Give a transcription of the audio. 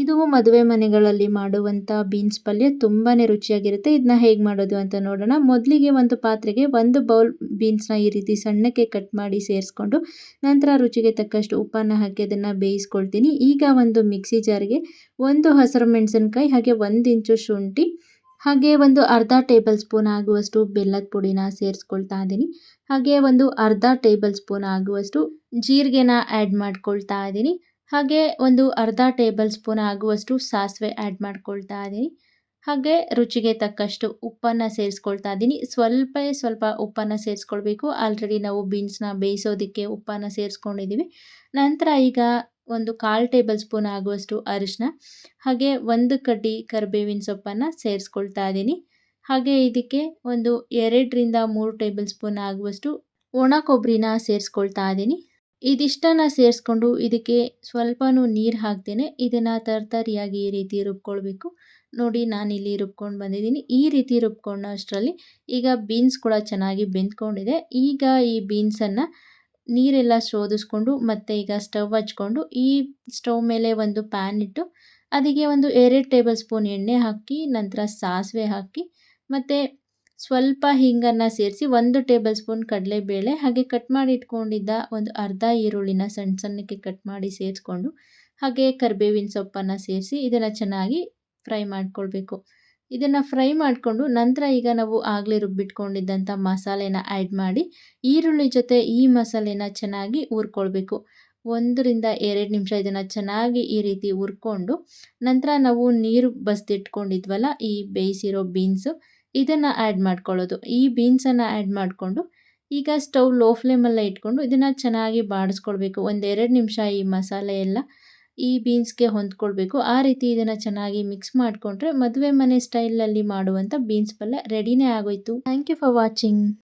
ಇದು ಮದುವೆ ಮನೆಗಳಲ್ಲಿ ಮಾಡುವಂಥ ಬೀನ್ಸ್ ಪಲ್ಯ ತುಂಬಾನೇ ರುಚಿಯಾಗಿರುತ್ತೆ. ಇದನ್ನ ಹೇಗೆ ಮಾಡೋದು ಅಂತ ನೋಡೋಣ. ಮೊದಲಿಗೆ ಒಂದು ಪಾತ್ರೆಗೆ 1 ಬೌಲ್ ಬೀನ್ಸ್‌ನ ಈ ರೀತಿ ಸಣ್ಣಕ್ಕೆ ಕಟ್ ಮಾಡಿ ಸೇರಿಸ್ಕೊಂಡು, ನಂತರ ರುಚಿಗೆ ತಕ್ಕಷ್ಟು ಉಪ್ಪನ್ನು ಹಾಕಿ ಅದನ್ನು ಬೇಯಿಸ್ಕೊಳ್ತೀನಿ. ಈಗ ಒಂದು ಮಿಕ್ಸಿ ಜಾರ್‌ಗೆ 1 ಹಸಿರು ಮೆಣಸಿನಕಾಯಿ ಹಾಗೆ 1 ಇಂಚು ಶುಂಠಿ ಹಾಗೆ ಒಂದು ಅರ್ಧ ಟೇಬಲ್ ಸ್ಪೂನ್ ಆಗುವಷ್ಟು ಬೆಲ್ಲದ ಪುಡಿನ ಸೇರಿಸ್ಕೊಳ್ತಾ ಇದ್ದೀನಿ. ಹಾಗೆ ಒಂದು ಅರ್ಧ ಟೇಬಲ್ ಸ್ಪೂನ್ ಆಗುವಷ್ಟು ಜೀರಿಗೆನ ಆ್ಯಡ್ ಮಾಡ್ಕೊಳ್ತಾ ಇದ್ದೀನಿ. ಹಾಗೆ ಒಂದು ಅರ್ಧ ಟೇಬಲ್ ಸ್ಪೂನ್ ಆಗುವಷ್ಟು ಸಾಸಿವೆ ಆ್ಯಡ್ ಮಾಡ್ಕೊಳ್ತಾ ಇದ್ದೀನಿ. ಹಾಗೆ ರುಚಿಗೆ ತಕ್ಕಷ್ಟು ಉಪ್ಪನ್ನು ಸೇರಿಸ್ಕೊಳ್ತಾ ಇದ್ದೀನಿ. ಸ್ವಲ್ಪ ಉಪ್ಪನ್ನು ಸೇರಿಸ್ಕೊಳ್ಬೇಕು. ಆಲ್ರೆಡಿ ನಾವು ಬೀನ್ಸ್‌ನ ಬೇಯಿಸೋದಕ್ಕೆ ಉಪ್ಪನ್ನು ಸೇರಿಸ್ಕೊಂಡಿದ್ದೀವಿ. ನಂತರ ಈಗ ಒಂದು 1/4 ಟೇಬಲ್ ಸ್ಪೂನ್ ಆಗುವಷ್ಟು ಅರಿಶಿನ ಹಾಗೆ 1 ಕಡ್ಡಿ ಕರಿಬೇವಿನ ಸೊಪ್ಪನ್ನು ಸೇರಿಸ್ಕೊಳ್ತಾ ಇದ್ದೀನಿ. ಹಾಗೆ ಇದಕ್ಕೆ ಒಂದು 2 ರಿಂದ 3 ಟೇಬಲ್ ಸ್ಪೂನ್ ಆಗುವಷ್ಟು ಒಣ ಕೊಬ್ಬರಿನ ಸೇರಿಸ್ಕೊಳ್ತಾ ಇದ್ದೀನಿ. ಇದಿಷ್ಟನ್ನು ಸೇರಿಸ್ಕೊಂಡು ಇದಕ್ಕೆ ಸ್ವಲ್ಪನೂ ನೀರು ಹಾಕ್ದೇನೆ ಇದನ್ನು ತರ್ತರಿಯಾಗಿ ಈ ರೀತಿ ರುಬ್ಕೊಳ್ಬೇಕು. ನೋಡಿ ನಾನಿಲ್ಲಿ ರುಬ್ಕೊಂಡು ಬಂದಿದ್ದೀನಿ. ಈ ರೀತಿ ರುಬ್ಕೊಂಡ ಅಷ್ಟರಲ್ಲಿ ಈಗ ಬೀನ್ಸ್ ಕೂಡ ಚೆನ್ನಾಗಿ ಬೆಂದ್ಕೊಂಡಿದೆ. ಈಗ ಈ ಬೀನ್ಸನ್ನು ನೀರೆಲ್ಲ ಶೋಧಿಸ್ಕೊಂಡು ಮತ್ತೆ ಈಗ ಸ್ಟವ್ ಹಚ್ಕೊಂಡು ಈ ಸ್ಟವ್ ಮೇಲೆ ಒಂದು ಪ್ಯಾನ್ ಇಟ್ಟು ಅದಕ್ಕೆ ಒಂದು 2 ಟೇಬಲ್ ಸ್ಪೂನ್ ಎಣ್ಣೆ ಹಾಕಿ ನಂತರ ಸಾಸಿವೆ ಹಾಕಿ ಮತ್ತು ಸ್ವಲ್ಪ ಹಿಂಗನ್ನು ಸೇರಿಸಿ 1 ಟೇಬಲ್ ಸ್ಪೂನ್ ಕಡಲೆಬೇಳೆ ಹಾಗೆ ಕಟ್ ಮಾಡಿ ಇಟ್ಕೊಂಡಿದ್ದ ಒಂದು ಅರ್ಧ ಈರುಳ್ಳಿನ ಸಣ್ಣಕ್ಕೆ ಕಟ್ ಮಾಡಿ ಸೇರಿಸ್ಕೊಂಡು ಹಾಗೆ ಕರಿಬೇವಿನ ಸೊಪ್ಪನ್ನು ಸೇರಿಸಿ ಇದನ್ನು ಚೆನ್ನಾಗಿ ಫ್ರೈ ಮಾಡ್ಕೊಳ್ಬೇಕು. ಇದನ್ನು ಫ್ರೈ ಮಾಡಿಕೊಂಡು ನಂತರ ಈಗ ನಾವು ಆಗಲೇ ರುಬ್ಬಿಟ್ಕೊಂಡಿದ್ದಂಥ ಮಸಾಲೆನ ಆ್ಯಡ್ ಮಾಡಿ ಈರುಳ್ಳಿ ಜೊತೆ ಈ ಮಸಾಲೆನ ಚೆನ್ನಾಗಿ ಹುರ್ಕೊಳ್ಬೇಕು. 1 ರಿಂದ 2 ನಿಮಿಷ ಇದನ್ನು ಚೆನ್ನಾಗಿ ಈ ರೀತಿ ಹುರ್ಕೊಂಡು ನಂತರ ನಾವು ನೀರು ಬಸಿದಿಟ್ಕೊಂಡಿದ್ವಲ್ಲ ಈ ಬೇಯಿಸಿರೋ ಬೀನ್ಸು ಇದನ್ನು ಆ್ಯಡ್ ಮಾಡ್ಕೊಳ್ಳೋದು. ಈ ಬೀನ್ಸನ್ನು ಆ್ಯಡ್ ಮಾಡಿಕೊಂಡು ಈಗ ಸ್ಟವ್ ಲೋ ಫ್ಲೇಮಲ್ಲೇ ಇಟ್ಕೊಂಡು ಇದನ್ನು ಚೆನ್ನಾಗಿ ಬಾಡಿಸ್ಕೊಳ್ಬೇಕು. 1-2 ನಿಮಿಷ ಈ ಮಸಾಲೆ ಎಲ್ಲ ಈ ಬೀನ್ಸ್‌ಗೆ ಹೊಂದ್ಕೊಳ್ಬೇಕು. ಆ ರೀತಿ ಇದನ್ನು ಚೆನ್ನಾಗಿ ಮಿಕ್ಸ್ ಮಾಡಿಕೊಂಡ್ರೆ ಮದುವೆ ಮನೆ ಸ್ಟೈಲಲ್ಲಿ ಮಾಡುವಂಥ ಬೀನ್ಸ್ ಪಲ್ಯ ರೆಡಿನೇ ಆಗೋಯ್ತು. Thank you for watching.